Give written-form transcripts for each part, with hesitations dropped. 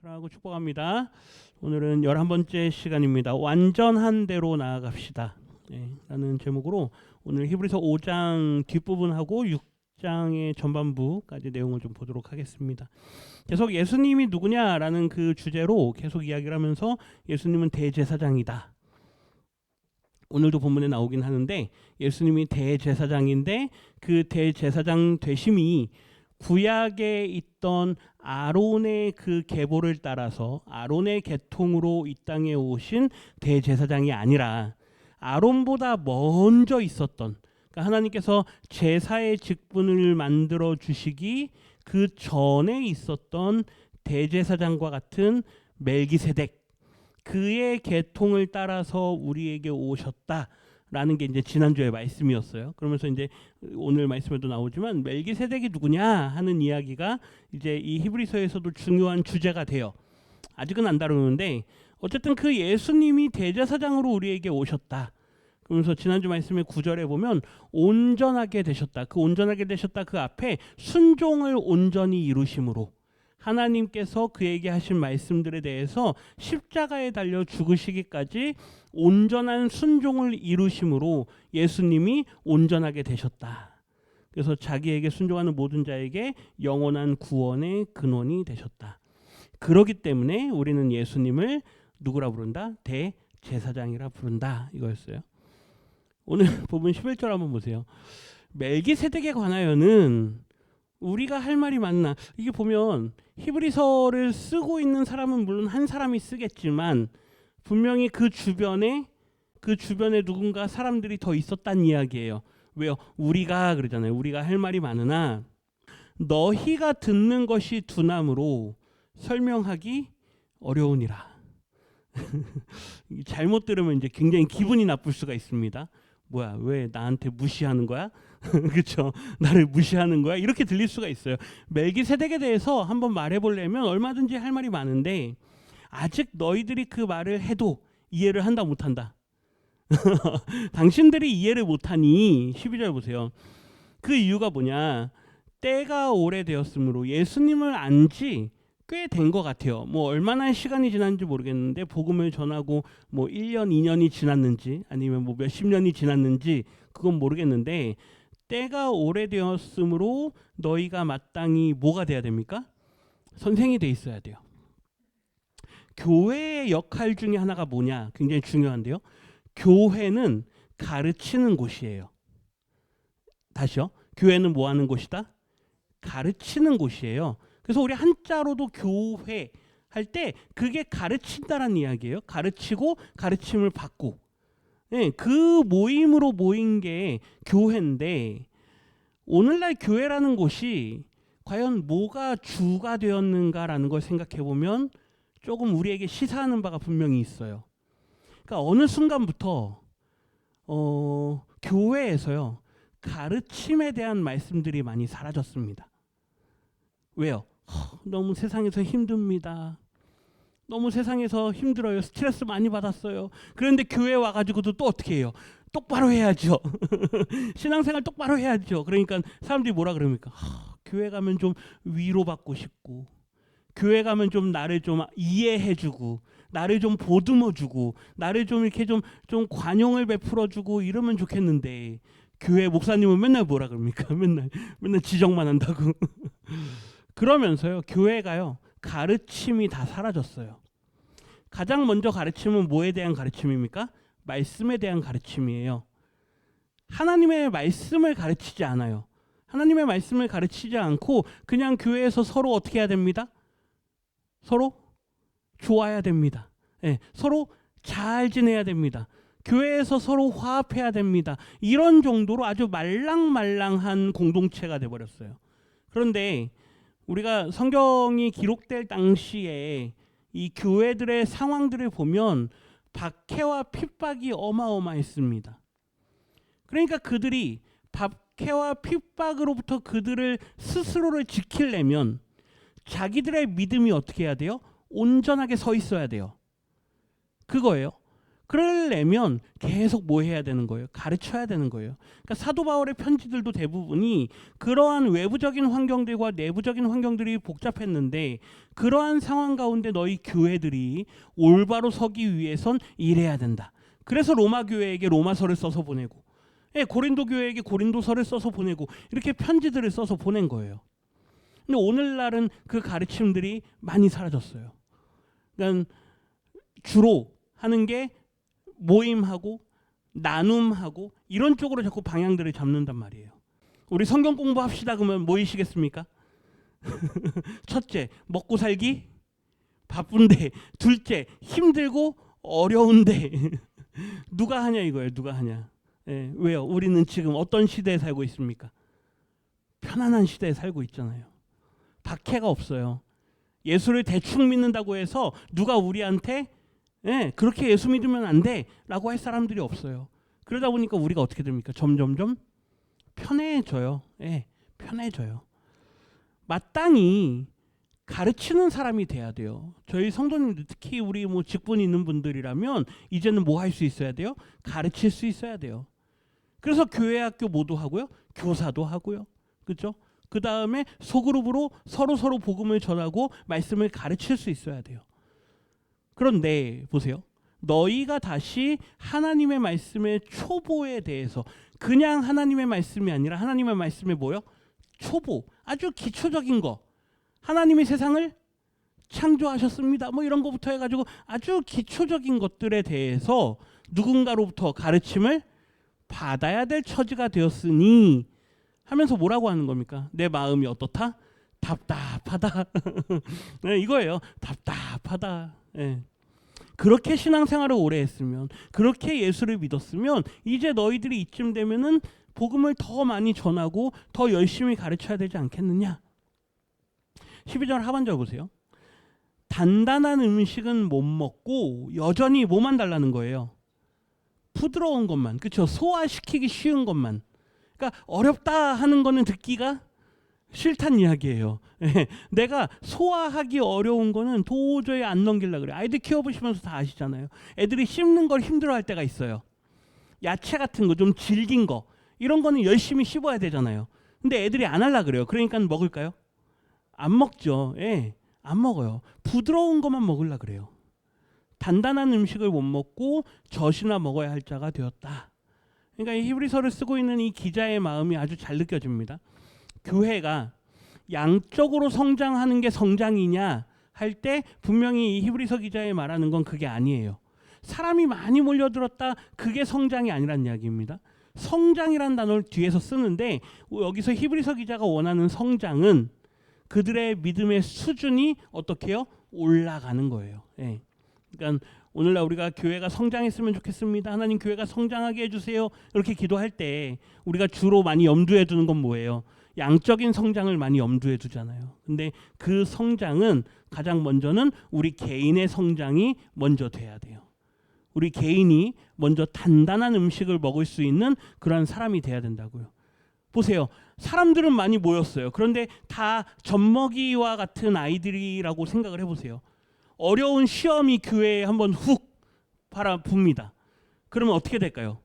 사랑하고 축복합니다. 오늘은 11번째 시간입니다. 완전한 대로 나아갑시다. 라는 제목으로 오늘 히브리서 5장 뒷부분하고 6장의 전반부까지 내용을 좀 보도록 하겠습니다. 계속 예수님이 누구냐라는 그 주제로 계속 이야기를 하면서 예수님은 대제사장이다. 오늘도 본문에 나오긴 하는데 예수님이 대제사장인데 그 대제사장 되심이 구약에 있던 아론의 그 계보를 따라서 아론의 계통으로 이 땅에 오신 대제사장이 아니라 아론보다 먼저 있었던, 그러니까 하나님께서 제사의 직분을 만들어 주시기 그 전에 있었던 대제사장과 같은 멜기세덱, 그의 계통을 따라서 우리에게 오셨다라는 게 이제 지난주의 말씀이었어요. 그러면서 이제 오늘 말씀에도 나오지만 멜기세덱이 누구냐 하는 이야기가 이제 이 히브리서에서도 중요한 주제가 돼요. 아직은 안 다루는데 어쨌든 그 예수님이 대제사장으로 우리에게 오셨다. 그러면서 지난주 말씀의 9절에 보면 온전하게 되셨다. 그 온전하게 되셨다 그 앞에 순종을 온전히 이루심으로 하나님께서 그에게 하신 말씀들에 대해서 십자가에 달려 죽으시기까지 온전한 순종을 이루심으로 예수님이 온전하게 되셨다. 그래서 자기에게 순종하는 모든 자에게 영원한 구원의 근원이 되셨다. 그렇기 때문에 우리는 예수님을 누구라 부른다? 대제사장이라 부른다. 이거였어요. 오늘 본문 11절 한번 보세요. 멜기세덱에 관하여는 우리가 할 말이 많나? 이게 보면 히브리서를 쓰고 있는 사람은 물론 한 사람이 쓰겠지만 분명히 그 주변에 누군가 사람들이 더 있었단 이야기예요. 왜요? 우리가 그러잖아요. 우리가 할 말이 많으나 너희가 듣는 것이 두나무로 설명하기 어려우니라. 잘못 들으면 이제 굉장히 기분이 나쁠 수가 있습니다. 뭐야, 왜 나한테 무시하는 거야? 그렇죠? 나를 무시하는 거야? 이렇게 들릴 수가 있어요. 멜기세덱에 대해서 한번 말해보려면 얼마든지 할 말이 많은데 아직 너희들이 그 말을 해도 이해를 한다 못한다. 당신들이 이해를 못하니 12절 보세요. 그 이유가 뭐냐? 때가 오래되었으므로 예수님을 안지 꽤 된 것 같아요. 뭐 얼마나 시간이 지났는지 모르겠는데 복음을 전하고 뭐 1년, 2년이 지났는지 아니면 뭐 몇십 년이 지났는지 그건 모르겠는데 때가 오래되었으므로 너희가 마땅히 뭐가 돼야 됩니까? 선생이 돼 있어야 돼요. 교회의 역할 중에 하나가 뭐냐? 굉장히 중요한데요. 교회는 가르치는 곳이에요. 다시요. 교회는 뭐 하는 곳이다? 가르치는 곳이에요. 그래서 우리 한자로도 교회 할 때 그게 가르친다라는 이야기예요. 가르치고 가르침을 받고. 네, 그 모임으로 모인 게 교회인데 오늘날 교회라는 곳이 과연 뭐가 주가 되었는가라는 걸 생각해 보면 조금 우리에게 시사하는 바가 분명히 있어요. 그러니까 어느 순간부터 교회에서요 가르침에 대한 말씀들이 많이 사라졌습니다. 왜요? 너무 세상에서 힘듭니다. 너무 세상에서 힘들어요. 스트레스 많이 받았어요. 그런데 교회 와가지고도 또 어떻게 해요? 똑바로 해야죠. 신앙생활 똑바로 해야죠. 그러니까 사람들이 뭐라 그럽니까? 교회 가면 좀 위로받고 싶고, 교회 가면 좀 나를 좀 이해해주고, 나를 좀 보듬어주고, 나를 좀 이렇게 좀 관용을 베풀어주고 이러면 좋겠는데 교회 목사님은 맨날 뭐라 그럽니까? 맨날 지적만 한다고. 그러면서요 교회가요 가르침이 다 사라졌어요. 가장 먼저 가르침은 뭐에 대한 가르침입니까? 말씀에 대한 가르침이에요. 하나님의 말씀을 가르치지 않아요. 하나님의 말씀을 가르치지 않고 그냥 교회에서 서로 어떻게 해야 됩니다? 서로 좋아야 됩니다. 네, 서로 잘 지내야 됩니다. 교회에서 서로 화합해야 됩니다. 이런 정도로 아주 말랑말랑한 공동체가 돼버렸어요. 그런데 우리가 성경이 기록될 당시에 이 교회들의 상황들을 보면 박해와 핍박이 어마어마했습니다. 그러니까 그들이 박해와 핍박으로부터 그들을 스스로를 지키려면 자기들의 믿음이 어떻게 해야 돼요? 온전하게 서 있어야 돼요. 그거예요. 그러려면 계속 뭐 해야 되는 거예요? 가르쳐야 되는 거예요. 그러니까 사도 바울의 편지들도 대부분이 그러한 외부적인 환경들과 내부적인 환경들이 복잡했는데 그러한 상황 가운데 너희 교회들이 올바로 서기 위해선 이래야 된다. 그래서 로마 교회에게 로마서를 써서 보내고 고린도 교회에게 고린도서를 써서 보내고 이렇게 편지들을 써서 보낸 거예요. 근데 오늘날은 그 가르침들이 많이 사라졌어요. 그러니까 주로 하는 게 모임하고 나눔하고 이런 쪽으로 자꾸 방향들을 잡는단 말이에요. 우리 성경 공부합시다 그러면 모이시겠습니까? 첫째, 먹고 살기 바쁜데. 둘째, 힘들고 어려운데. 누가 하냐 이거예요. 누가 하냐. 왜요? 우리는 지금 어떤 시대에 살고 있습니까? 편안한 시대에 살고 있잖아요. 박해가 없어요. 예수를 대충 믿는다고 해서 누가 우리한테 그렇게 예수 믿으면 안 돼 라고 할 사람들이 없어요. 그러다 보니까 우리가 어떻게 됩니까? 점점점 편해져요. 편해져요. 마땅히 가르치는 사람이 돼야 돼요. 저희 성도님들 특히 우리 뭐 직분 있는 분들이라면 이제는 뭐 할 수 있어야 돼요? 가르칠 수 있어야 돼요. 그래서 교회 학교 모두 하고요. 교사도 하고요. 그렇죠? 그 다음에 소그룹으로 서로 복음을 전하고 말씀을 가르칠 수 있어야 돼요. 그런데 보세요. 너희가 다시 하나님의 말씀의 초보에 대해서 그냥 하나님의 말씀이 아니라 하나님의 말씀의 뭐요? 초보, 아주 기초적인 거. 하나님이 세상을 창조하셨습니다. 뭐 이런 거부터 해가지고 아주 기초적인 것들에 대해서 누군가로부터 가르침을 받아야 될 처지가 되었으니 하면서 뭐라고 하는 겁니까? 내 마음이 어떻다? 답답하다. 이거예요. 답답하다. 그렇게 신앙생활을 오래 했으면, 그렇게 예수를 믿었으면 이제 너희들이 이쯤 되면은 복음을 더 많이 전하고 더 열심히 가르쳐야 되지 않겠느냐. 12절 하반절 보세요. 단단한 음식은 못 먹고 여전히 뭐만 달라는 거예요? 부드러운 것만. 그렇죠? 소화시키기 쉬운 것만. 그러니까 어렵다 하는 거는 듣기가 싫단 이야기예요. 내가 소화하기 어려운 거는 도저히 안 넘기려고 그래요. 아이들 키워보시면서 다 아시잖아요. 애들이 씹는 걸 힘들어할 때가 있어요. 야채 같은 거 좀 질긴 거 이런 거는 열심히 씹어야 되잖아요. 근데 애들이 안 하려고 그래요. 그러니까 먹을까요? 안 먹죠. 안 먹어요. 부드러운 것만 먹으려고 그래요. 단단한 음식을 못 먹고 젖이나 먹어야 할 자가 되었다. 그러니까 이 히브리서를 쓰고 있는 이 기자의 마음이 아주 잘 느껴집니다. 교회가 양적으로 성장하는 게 성장이냐 할 때 분명히 이 히브리서 기자의 말하는 건 그게 아니에요. 사람이 많이 몰려들었다 그게 성장이 아니란 이야기입니다. 성장이란 단어를 뒤에서 쓰는데 여기서 히브리서 기자가 원하는 성장은 그들의 믿음의 수준이 어떻게 해요? 올라가는 거예요. 그러니까 오늘날 우리가 교회가 성장했으면 좋겠습니다. 하나님 교회가 성장하게 해주세요. 이렇게 기도할 때 우리가 주로 많이 염두에 두는 건 뭐예요? 양적인 성장을 많이 염두에 두잖아요. 근데 그 성장은 가장 먼저는 우리 개인의 성장이 먼저 돼야 돼요. 우리 개인이 먼저 단단한 음식을 먹을 수 있는 그런 사람이 돼야 된다고요. 보세요. 사람들은 많이 모였어요. 그런데 다 젖먹이와 같은 아이들이라고 생각을 해보세요. 어려운 시험이 교회에 한번 훅 바라봅니다. 그러면 어떻게 될까요?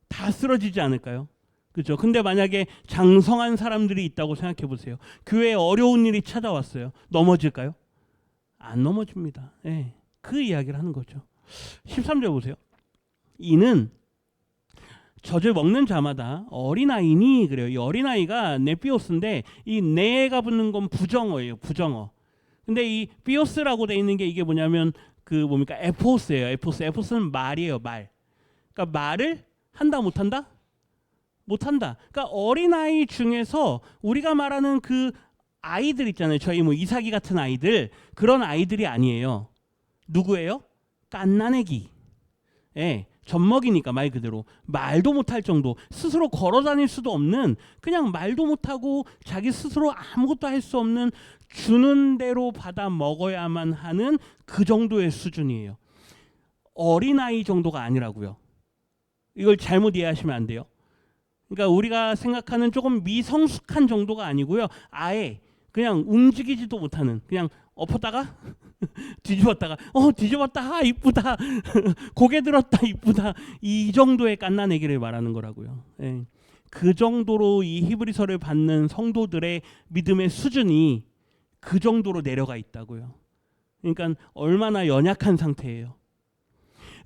다 쓰러지지 않을까요? 그렇죠. 근데 만약에 장성한 사람들이 있다고 생각해 보세요. 교회에 어려운 일이 찾아왔어요. 넘어질까요? 안 넘어집니다. 그 이야기를 하는 거죠. 13절 보세요. 이는 젖을 먹는 자마다 어린아이니 그래요. 이 어린아이가 네피오스인데 이 네가 붙는 건 부정어예요. 부정어. 근데 이 피오스라고 돼 있는 게 이게 뭐냐면 그 뭡니까? 에포스예요. 에포스는 말이에요. 말. 그러니까 말을 한다 못한다? 못한다. 그러니까 어린아이 중에서 우리가 말하는 그 아이들 있잖아요. 저희 뭐 이삭이 같은 아이들 그런 아이들이 아니에요. 누구예요? 갓난애기. 젖먹이니까 말 그대로 말도 못할 정도 스스로 걸어 다닐 수도 없는 그냥 말도 못하고 자기 스스로 아무것도 할 수 없는 주는 대로 받아 먹어야만 하는 그 정도의 수준이에요. 어린아이 정도가 아니라고요. 이걸 잘못 이해하시면 안 돼요. 그러니까 우리가 생각하는 조금 미성숙한 정도가 아니고요. 아예 그냥 움직이지도 못하는 그냥 엎었다가 뒤집었다가 뒤집었다 이쁘다 고개 들었다 이쁘다 이 정도의 갓난아기를 말하는 거라고요. 예. 그 정도로 이 히브리서를 받는 성도들의 믿음의 수준이 그 정도로 내려가 있다고요. 그러니까 얼마나 연약한 상태예요.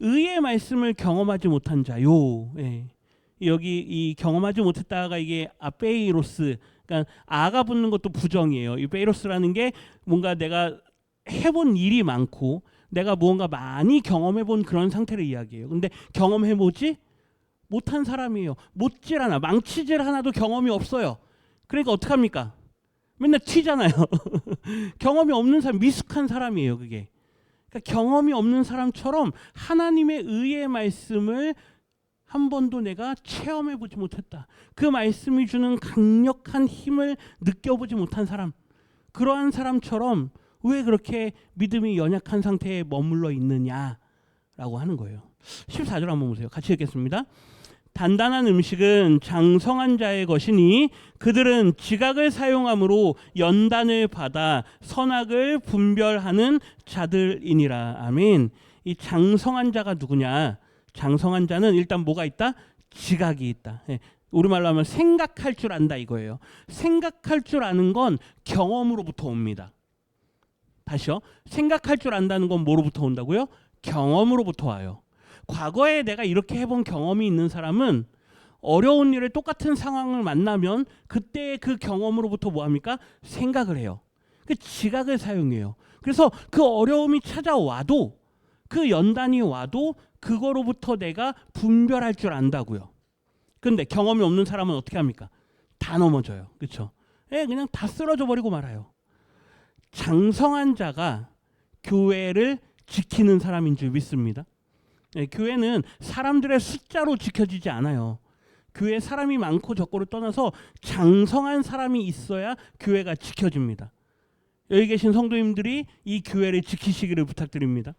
의의 말씀을 경험하지 못한 자요. 예. 여기 이 경험하지 못했다가 이게 아페이로스, 그러니까 아가 붙는 것도 부정이에요. 이 페이로스라는 게 뭔가 내가 해본 일이 많고 내가 무언가 많이 경험해본 그런 상태를 이야기해요. 근데 경험해보지 못한 사람이에요. 못질 않아, 망치질 하나도 경험이 없어요. 그러니까 어떡합니까? 맨날 튀잖아요. 경험이 없는 사람, 미숙한 사람이에요. 그게. 그러니까 경험이 없는 사람처럼 하나님의 의의 말씀을 한 번도 내가 체험해보지 못했다. 그 말씀이 주는 강력한 힘을 느껴보지 못한 사람, 그러한 사람처럼 왜 그렇게 믿음이 연약한 상태에 머물러 있느냐라고 하는 거예요. 14절 한번 보세요. 같이 읽겠습니다. 단단한 음식은 장성한 자의 것이니 그들은 지각을 사용함으로 연단을 받아 선악을 분별하는 자들이니라. 아멘. 이 장성한 자가 누구냐? 장성한 자는 일단 뭐가 있다? 지각이 있다. 예. 우리말로 하면 생각할 줄 안다 이거예요. 생각할 줄 아는 건 경험으로부터 옵니다. 다시요. 생각할 줄 안다는 건 뭐로부터 온다고요? 경험으로부터 와요. 과거에 내가 이렇게 해본 경험이 있는 사람은 어려운 일에 똑같은 상황을 만나면 그때 그 경험으로부터 뭐합니까? 생각을 해요. 그 지각을 사용해요. 그래서 그 어려움이 찾아와도 그 연단이 와도 그거로부터 내가 분별할 줄 안다고요. 근데 경험이 없는 사람은 어떻게 합니까? 다 넘어져요. 그렇죠? 예, 그냥 다 쓰러져 버리고 말아요. 장성한 자가 교회를 지키는 사람인 줄 믿습니다. 예, 교회는 사람들의 숫자로 지켜지지 않아요. 교회에 사람이 많고 적고를 떠나서 장성한 사람이 있어야 교회가 지켜집니다. 여기 계신 성도님들이 이 교회를 지키시기를 부탁드립니다.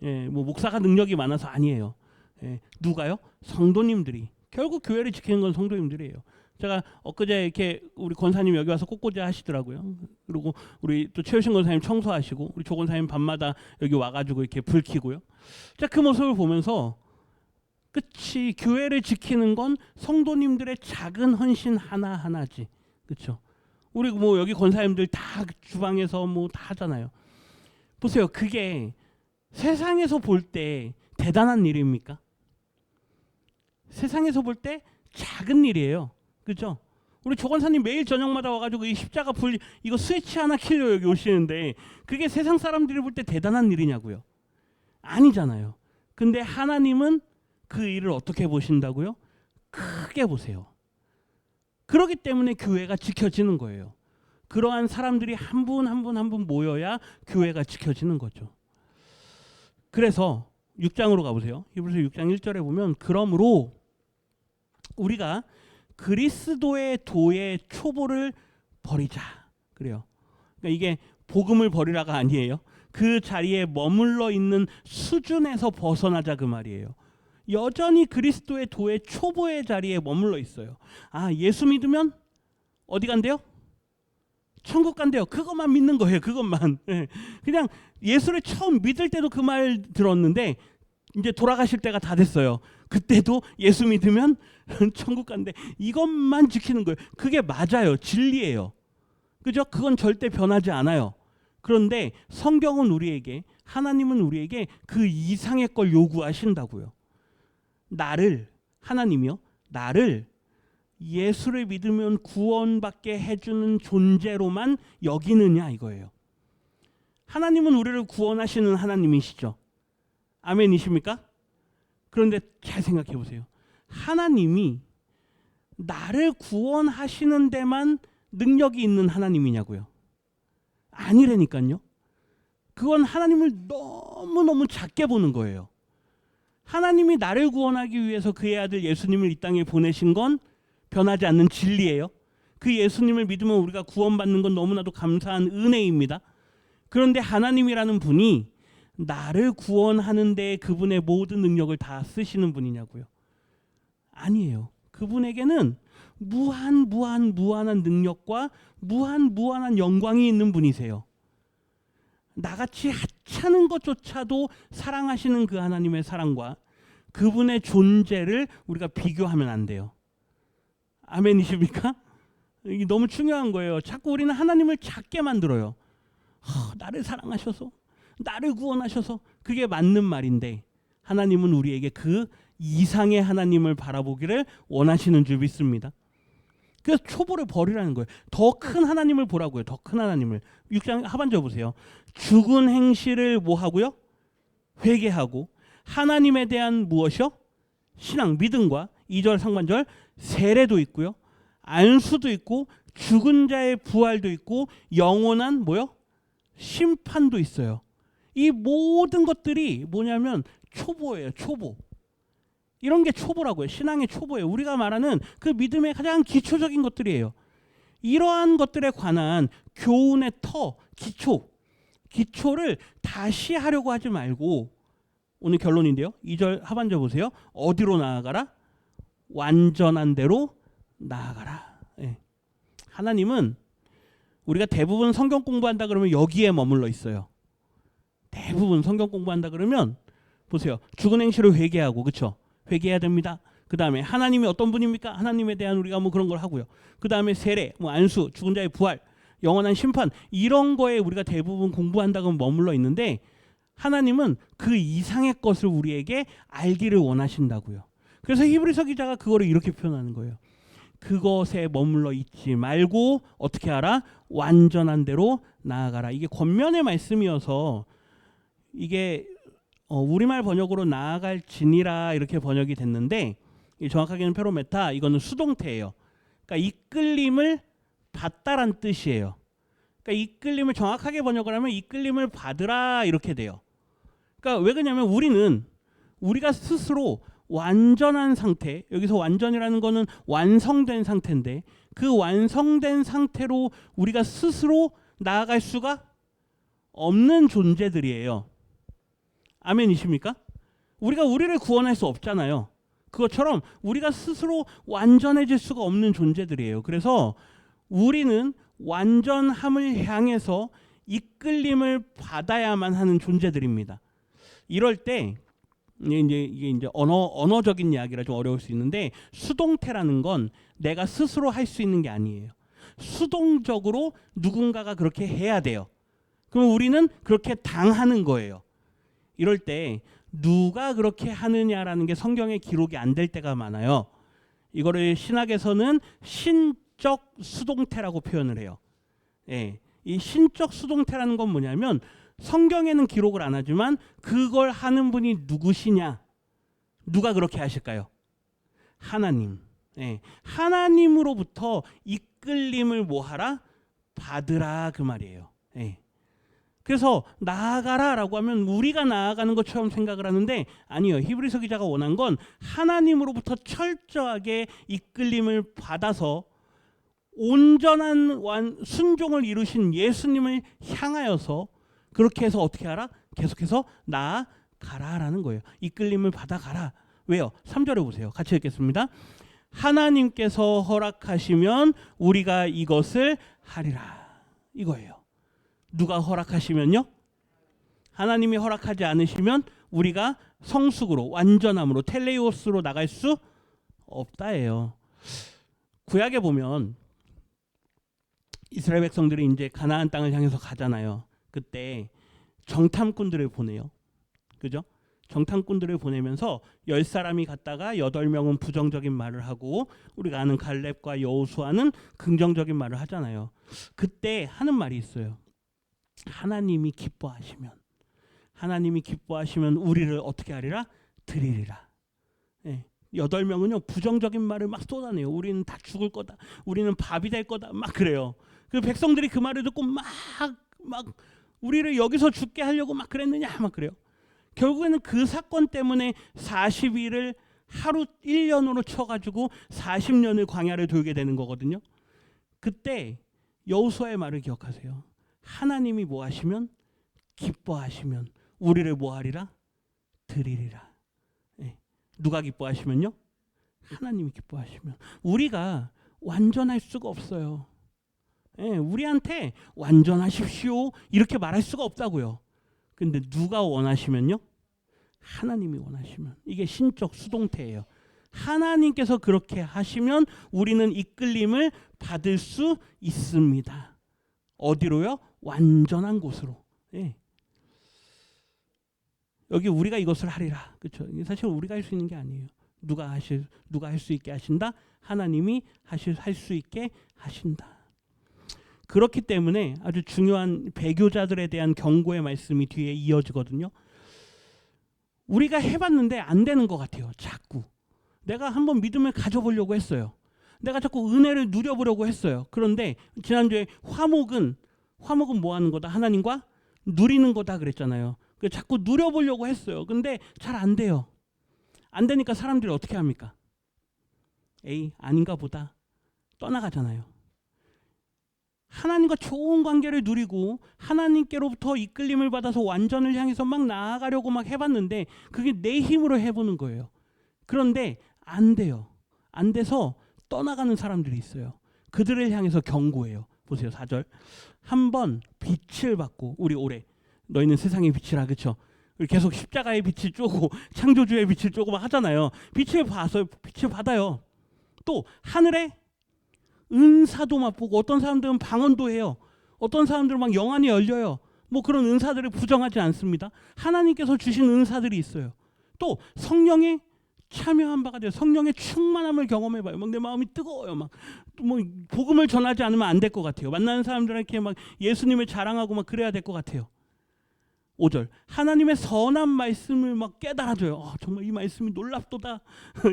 예, 뭐 목사가 능력이 많아서 아니에요. 예, 누가요? 성도님들이. 결국 교회를 지키는 건 성도님들이에요. 제가 엊그제 이렇게 우리 권사님 여기 와서 꽃꽂이 하시더라고요. 그리고 우리 또 최효신 권사님 청소하시고 우리 조 권사님 밤마다 여기 와가지고 이렇게 불 켜고요. 자, 그 모습을 보면서 끝이 교회를 지키는 건 성도님들의 작은 헌신 하나하나지. 그렇죠? 우리 뭐 여기 권사님들 다 주방에서 뭐 다 하잖아요. 보세요. 그게 세상에서 볼 때 대단한 일입니까? 세상에서 볼 때 작은 일이에요. 그죠? 우리 조건사님 매일 저녁마다 와가지고 이 십자가 불 이거 스위치 하나 켜려 여기 오시는데 그게 세상 사람들이 볼 때 대단한 일이냐고요? 아니잖아요. 근데 하나님은 그 일을 어떻게 보신다고요? 크게 보세요. 그렇기 때문에 교회가 지켜지는 거예요. 그러한 사람들이 한 분 한 분 한 분 모여야 교회가 지켜지는 거죠. 그래서 6장으로 가보세요. 히브리서 6장 1절에 보면 그러므로 우리가 그리스도의 도의 초보를 버리자. 그래요. 그러니까 이게 복음을 버리라가 아니에요. 그 자리에 머물러 있는 수준에서 벗어나자 그 말이에요. 여전히 그리스도의 도의 초보의 자리에 머물러 있어요. 아, 예수 믿으면 어디 간대요? 천국 간대요. 그것만 믿는 거예요. 그것만. 그냥 예수를 처음 믿을 때도 그 말 들었는데 이제 돌아가실 때가 다 됐어요. 그때도 예수 믿으면 천국 간대. 이것만 지키는 거예요. 그게 맞아요. 진리예요. 그죠? 그건 절대 변하지 않아요. 그런데 성경은 우리에게, 하나님은 우리에게 그 이상의 걸 요구하신다고요. 나를, 하나님이요, 나를 예수를 믿으면 구원받게 해주는 존재로만 여기느냐 이거예요. 하나님은 우리를 구원하시는 하나님이시죠. 아멘이십니까? 그런데 잘 생각해 보세요. 하나님이 나를 구원하시는 데만 능력이 있는 하나님이냐고요. 아니라니까요. 그건 하나님을 너무너무 작게 보는 거예요. 하나님이 나를 구원하기 위해서 그의 아들 예수님을 이 땅에 보내신 건 변하지 않는 진리예요. 그 예수님을 믿으면 우리가 구원받는 건 너무나도 감사한 은혜입니다. 그런데 하나님이라는 분이 나를 구원하는 데 그분의 모든 능력을 다 쓰시는 분이냐고요. 아니에요. 그분에게는 무한한 능력과 무한한 영광이 있는 분이세요. 나같이 하찮은 것조차도 사랑하시는 그 하나님의 사랑과 그분의 존재를 우리가 비교하면 안 돼요. 아멘이십니까? 이게 너무 중요한 거예요. 자꾸 우리는 하나님을 작게 만들어요. 나를 사랑하셔서, 나를 구원하셔서. 그게 맞는 말인데 하나님은 우리에게 그 이상의 하나님을 바라보기를 원하시는 줄 믿습니다. 그래서 초보를 버리라는 거예요. 더 큰 하나님을 보라고요. 더 큰 하나님을. 6장 하반절 보세요. 죽은 행실을 뭐 하고요? 회개하고 하나님에 대한 무엇이요? 신앙, 믿음과 2절 상반절 세례도 있고요. 안수도 있고 죽은 자의 부활도 있고 영원한 뭐요? 심판도 있어요. 이 모든 것들이 뭐냐면 초보예요. 초보. 이런 게 초보라고요. 신앙의 초보예요. 우리가 말하는 그 믿음의 가장 기초적인 것들이에요. 이러한 것들에 관한 교훈의 터, 기초를 다시 하려고 하지 말고 오늘 결론인데요. 2절 하반절 보세요. 어디로 나아가라? 완전한 대로 나아가라. 예. 하나님은 우리가 대부분 성경 공부한다 그러면 여기에 머물러 있어요. 대부분 성경 공부한다 그러면 보세요. 죽은 행실을 회개하고, 그렇죠? 회개해야 됩니다. 그 다음에 하나님이 어떤 분입니까? 하나님에 대한 우리가 뭐 그런 걸 하고요. 그 다음에 세례, 뭐 안수, 죽은 자의 부활, 영원한 심판, 이런 거에 우리가 대부분 공부한다고 머물러 있는데 하나님은 그 이상의 것을 우리에게 알기를 원하신다고요. 그래서 히브리서 기자가 그거를 이렇게 표현하는 거예요. 그것에 머물러 있지 말고 어떻게 하라? 완전한 대로 나아가라. 이게 권면의 말씀이어서 이게 우리말 번역으로 나아갈지니라 이렇게 번역이 됐는데 정확하게는 페로메타, 이거는 수동태예요. 그러니까 이끌림을 받다란 뜻이에요. 그러니까 이끌림을 정확하게 번역을 하면 이끌림을 받으라 이렇게 돼요. 그러니까 왜 그러냐면 우리가 스스로 완전한 상태, 여기서 완전이라는 거는 완성된 상태인데 그 완성된 상태로 우리가 스스로 나아갈 수가 없는 존재들이에요. 아멘이십니까? 우리가 우리를 구원할 수 없잖아요. 그것처럼 우리가 스스로 완전해질 수가 없는 존재들이에요. 그래서 우리는 완전함을 향해서 이끌림을 받아야만 하는 존재들입니다. 이럴 때 이게 이제 언어적인 이야기라 좀 어려울 수 있는데 수동태라는 건 내가 스스로 할 수 있는 게 아니에요. 수동적으로 누군가가 그렇게 해야 돼요. 그럼 우리는 그렇게 당하는 거예요. 이럴 때 누가 그렇게 하느냐라는 게 성경에 기록이 안 될 때가 많아요. 이거를 신학에서는 신적 수동태라고 표현을 해요. 예, 이 신적 수동태라는 건 뭐냐면 성경에는 기록을 안 하지만 그걸 하는 분이 누구시냐? 누가 그렇게 하실까요? 하나님. 예, 하나님으로부터 이끌림을 뭐하라? 받으라 그 말이에요. 예. 그래서 나아가라라고 하면 우리가 나아가는 것처럼 생각을 하는데 아니요. 히브리서 기자가 원한 건 하나님으로부터 철저하게 이끌림을 받아서 온전한 순종을 이루신 예수님을 향하여서 그렇게 해서 어떻게 하라? 계속해서 나아가라라는 거예요. 이끌림을 받아가라. 왜요? 3절에 보세요. 같이 읽겠습니다. 하나님께서 허락하시면 우리가 이것을 하리라. 이거예요. 누가 허락하시면요? 하나님이 허락하지 않으시면 우리가 성숙으로, 완전함으로, 텔레오스로 나갈 수 없다예요. 구약에 보면 이스라엘 백성들이 이제 가나안 땅을 향해서 가잖아요. 그때 정탐꾼들을 보내요. 그죠? 정탐꾼들을 보내면서 10사람이 갔다가 8명은 부정적인 말을 하고 우리가 아는 갈렙과 여호수아는 긍정적인 말을 하잖아요. 그때 하는 말이 있어요. 하나님이 기뻐하시면 우리를 어떻게 하리라? 드리리라. 예. 8명은요 부정적인 말을 막 쏟아내요. 우리는 다 죽을 거다. 우리는 밥이 될 거다. 막 그래요. 그 백성들이 그 말을 듣고 막 우리를 여기서 죽게 하려고 막 그랬느냐 막 그래요. 결국에는 그 사건 때문에 40일을 하루 1년으로 쳐가지고 40년을 광야를 돌게 되는 거거든요. 그때 여호수아의 말을 기억하세요. 하나님이 뭐 하시면? 기뻐하시면 우리를 뭐 하리라? 드리리라. 예. 누가 기뻐하시면요? 하나님이 기뻐하시면. 우리가 완전할 수가 없어요. 예, 우리한테 완전하십시오 이렇게 말할 수가 없다고요. 근데 누가 원하시면요? 하나님이 원하시면. 이게 신적 수동태예요. 하나님께서 그렇게 하시면 우리는 이끌림을 받을 수 있습니다. 어디로요? 완전한 곳으로. 예. 여기 우리가 이것을 하리라. 그렇죠? 사실 우리가 할 수 있는 게 아니에요. 누가 할 수 있게 하신다? 하나님이 할 수 있게 하신다. 그렇기 때문에 아주 중요한 배교자들에 대한 경고의 말씀이 뒤에 이어지거든요. 우리가 해봤는데 안 되는 것 같아요. 자꾸. 내가 한번 믿음을 가져보려고 했어요. 내가 자꾸 은혜를 누려보려고 했어요. 그런데 지난주에 화목은 뭐 하는 거다? 하나님과 누리는 거다 그랬잖아요. 자꾸 누려보려고 했어요. 근데 잘 안 돼요. 안 되니까 사람들이 어떻게 합니까? 에이, 아닌가 보다. 떠나가잖아요. 하나님과 좋은 관계를 누리고 하나님께로부터 이끌림을 받아서 완전을 향해서 막 나아가려고 막 해봤는데 그게 내 힘으로 해보는 거예요. 그런데 안 돼요. 안 돼서 떠나가는 사람들이 있어요. 그들을 향해서 경고해요. 보세요. 4절. 한번 빛을 받고 우리 올해 너희는 세상의 빛이라 그렇죠? 계속 십자가의 빛을 쪼고 창조주의 빛을 쪼고 막 하잖아요. 빛을 받아요. 또 하늘에 은사도 맛보고 어떤 사람들은 방언도 해요. 어떤 사람들은 막 영안이 열려요. 뭐 그런 은사들을 부정하지 않습니다. 하나님께서 주신 은사들이 있어요. 또 성령의 참여한 바가 돼요. 성령의 충만함을 경험해봐요. 막 내 마음이 뜨거워요. 막 뭐 복음을 전하지 않으면 안 될 것 같아요. 만나는 사람들에게 막 예수님을 자랑하고 막 그래야 될 것 같아요. 5절 하나님의 선한 말씀을 막 깨달아줘요. 정말 이 말씀이 놀랍도다.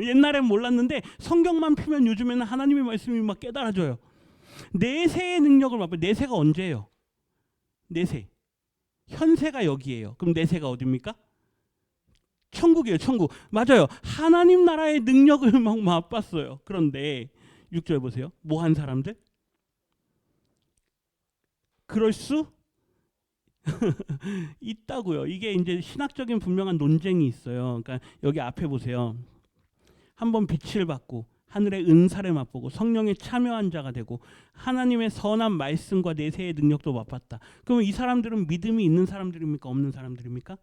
옛날엔 몰랐는데 성경만 피면 요즘에는 하나님의 말씀이 막 깨달아줘요. 내세의 능력을 맛봐요. 내세가 언제예요? 내세. 현세가 여기예요. 그럼 내세가 어디입니까? 천국이에요. 천국. 맞아요. 하나님 나라의 능력을 막 맛봤어요. 그런데 6절 보세요. 뭐 한 사람들? 그럴 수 있다고요. 이게 이제 신학적인 분명한 논쟁이 있어요. 그러니까 여기 앞에 보세요. 한번 빛을 받고 하늘의 은사를 맛보고 성령에 참여한 자가 되고 하나님의 선한 말씀과 내세의 능력도 맛봤다. 그러면 이 사람들은 믿음이 있는 사람들입니까? 없는 사람들입니까?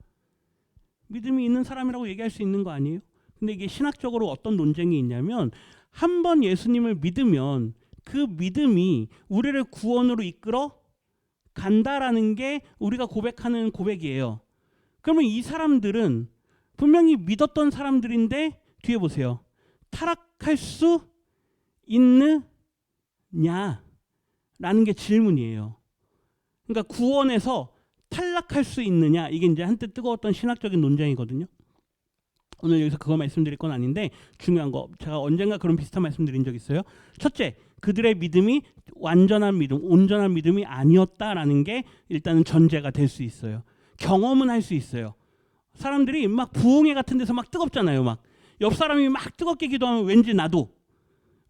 믿음이 있는 사람이라고 얘기할 수 있는 거 아니에요? 근데 이게 신학적으로 어떤 논쟁이 있냐면 한 번 예수님을 믿으면 그 믿음이 우리를 구원으로 이끌어 간다라는 게 우리가 고백하는 고백이에요. 그러면 이 사람들은 분명히 믿었던 사람들인데 뒤에 보세요. 타락할 수 있느냐라는 게 질문이에요. 그러니까 구원에서 탈락할 수 있느냐, 이게 이제 한때 뜨거웠던 신학적인 논쟁이거든요. 오늘 여기서 그거 말씀드릴 건 아닌데 중요한 거, 제가 언젠가 그런 비슷한 말씀드린 적 있어요. 첫째, 그들의 믿음이 완전한 믿음, 온전한 믿음이 아니었다라는 게 일단은 전제가 될 수 있어요. 경험은 할 수 있어요. 사람들이 막 부흥회 같은 데서 막 뜨겁잖아요. 막 옆 사람이 막 뜨겁게 기도하면 왠지 나도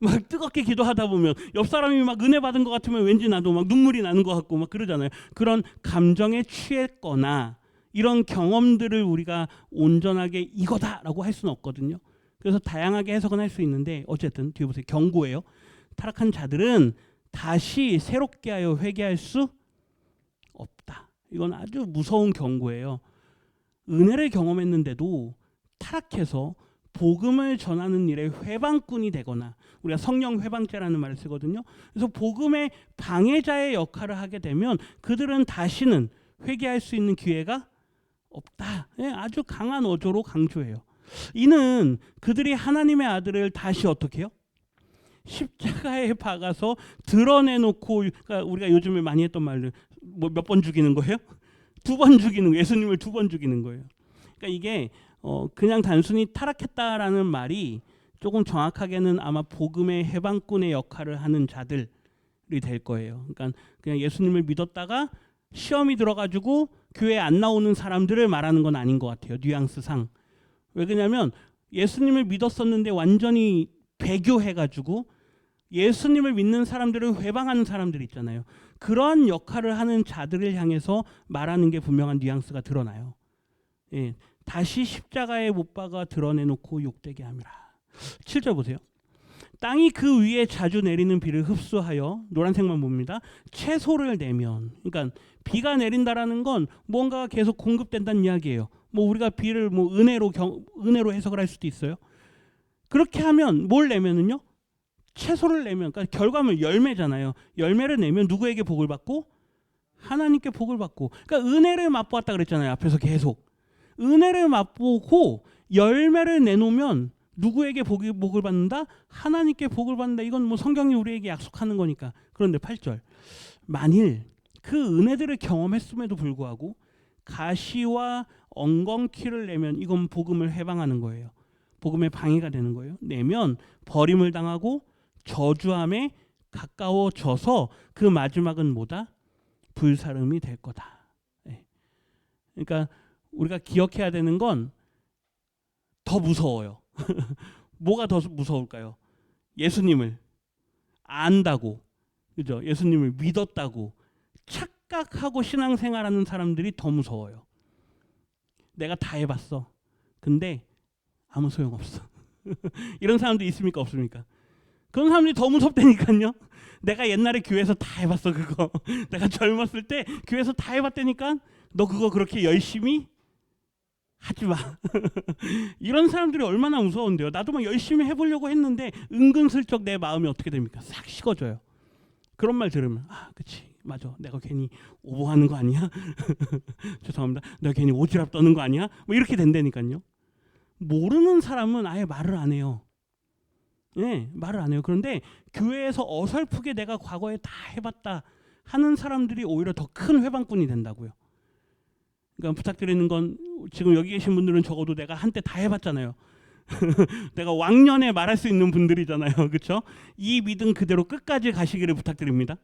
막 뜨겁게 기도하다 보면 옆 사람이 막 은혜 받은 것 같으면 왠지 나도 막 눈물이 나는 것 같고 막 그러잖아요. 그런 감정에 취했거나 이런 경험들을 우리가 온전하게 이거다라고 할 수는 없거든요. 그래서 다양하게 해석은 할 수 있는데 어쨌든 뒤에 보세요. 경고예요. 타락한 자들은 다시 새롭게 하여 회개할 수 없다. 이건 아주 무서운 경고예요. 은혜를 경험했는데도 타락해서 복음을 전하는 일에 회방꾼이 되거나, 우리가 성령 회방죄라는 말을 쓰거든요. 그래서 복음의 방해자의 역할을 하게 되면 그들은 다시는 회개할 수 있는 기회가 없다. 아주 강한 어조로 강조해요. 이는 그들이 하나님의 아들을 다시 어떻게 해요? 십자가에 박아서 드러내놓고, 그러니까 우리가 요즘에 많이 했던 말들, 뭐 몇 번 죽이는 거예요? 2번 죽이는 거예요. 예수님을 2번 죽이는 거예요. 그러니까 이게 그냥 단순히 타락했다라는 말이 조금 정확하게는 아마 복음의 해방꾼의 역할을 하는 자들이 될 거예요. 그러니까 그냥 예수님을 믿었다가 시험이 들어가지고 교회에 안 나오는 사람들을 말하는 건 아닌 것 같아요. 뉘앙스상. 왜 그러냐면 예수님을 믿었었는데 완전히 배교해가지고 예수님을 믿는 사람들을 회방하는 사람들 있잖아요. 그러한 역할을 하는 자들을 향해서 말하는 게 분명한 뉘앙스가 드러나요. 예, 다시 십자가에 못 박아 드러내놓고 욕되게 함이라. 7절 보세요. 땅이 그 위에 자주 내리는 비를 흡수하여 노란색만 봅니다. 채소를 내면, 그러니까 비가 내린다라는 건 뭔가가 계속 공급된다는 이야기예요. 뭐 우리가 비를 뭐 은혜로 해석을 할 수도 있어요. 그렇게 하면 뭘 내면은요? 채소를 내면, 그러니까 결과물 열매잖아요. 열매를 내면 누구에게 복을 받고? 하나님께 복을 받고. 그러니까 은혜를 맛보았다 그랬잖아요. 앞에서 계속 은혜를 맛보고 열매를 내놓으면 누구에게 복을 받는다? 하나님께 복을 받는다. 이건 뭐 성경이 우리에게 약속하는 거니까. 그런데 8절, 만일 그 은혜들을 경험했음에도 불구하고 가시와 엉겅퀴를 내면 이건 복음을 해방하는 거예요. 복음의 방해가 되는 거예요. 내면 버림을 당하고 저주함에 가까워져서 그 마지막은 뭐다? 불사름이 될 거다. 그러니까 우리가 기억해야 되는 건 더 무서워요. 뭐가 더 무서울까요? 예수님을 안다고, 그죠? 예수님을 믿었다고 착각하고 신앙생활하는 사람들이 더 무서워요. 내가 다 해봤어. 근데 아무 소용없어. 이런 사람도 있습니까? 없습니까? 그런 사람들이 더 무섭다니까요. 내가 옛날에 교회에서 다 해봤어 그거. 내가 젊었을 때 교회에서 다 해봤다니까. 너 그거 그렇게 열심히 하지 마. 이런 사람들이 얼마나 무서운데요. 나도 막 열심히 해보려고 했는데 은근슬쩍 내 마음이 어떻게 됩니까? 싹 식어져요. 그런 말 들으면 그치 맞아, 내가 괜히 오버하는 거 아니야? 죄송합니다. 내가 괜히 오지랖 떠는 거 아니야? 뭐 이렇게 된다니까요. 모르는 사람은 아예 말을 안 해요. 네, 말을 안 해요. 그런데 교회에서 어설프게 내가 과거에 다 해봤다 하는 사람들이 오히려 더 큰 회방꾼이 된다고요. 그러니까 부탁드리는 건, 지금 여기 계신 분들은 적어도 내가 한때 다 해봤잖아요. 내가 왕년에 말할 수 있는 분들이잖아요. 그렇죠? 이 믿음 그대로 끝까지 가시기를 부탁드립니다.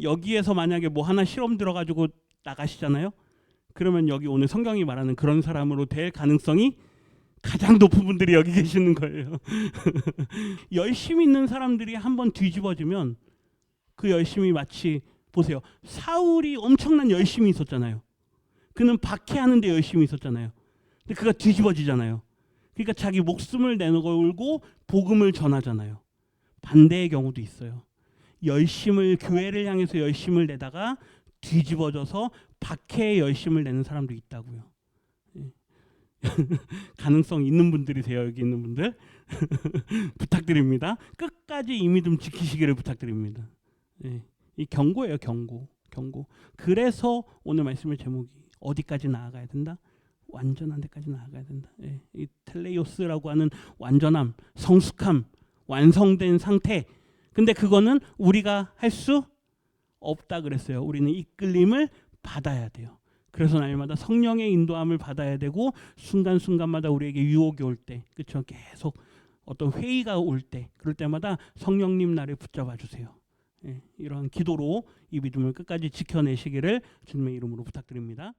여기에서 만약에 뭐 하나 실험 들어가지고 나가시잖아요. 그러면 여기 오늘 성경이 말하는 그런 사람으로 될 가능성이 가장 높은 분들이 여기 계시는 거예요. 열심히 있는 사람들이 한번 뒤집어지면 그 열심이 마치, 보세요, 사울이 엄청난 열심이 있었잖아요. 그는 박해하는 데 열심히 있었잖아요. 근데 그가 뒤집어지잖아요. 그러니까 자기 목숨을 내걸고 복음을 전하잖아요. 반대의 경우도 있어요. 열심을, 교회를 향해서 열심을 내다가 뒤집어져서 박해의 열심을 내는 사람도 있다고요. 가능성 있는 분들이세요. 여기 있는 분들. 부탁드립니다. 끝까지 이 믿음 지키시기를 부탁드립니다. 이 경고예요. 경고. 그래서 오늘 말씀의 제목이 어디까지 나아가야 된다? 완전한 데까지 나아가야 된다. 이 텔레이오스라고 하는 완전함, 성숙함, 완성된 상태. 근데 그거는 우리가 할 수 없다 그랬어요. 우리는 이끌림을 받아야 돼요. 그래서 날마다 성령의 인도함을 받아야 되고, 순간순간마다 우리에게 유혹이 올 때, 그렇죠? 계속 어떤 회의가 올 때, 그럴 때마다 성령님 나를 붙잡아 주세요. 이러한 기도로 이 믿음을 끝까지 지켜내시기를 주님의 이름으로 부탁드립니다.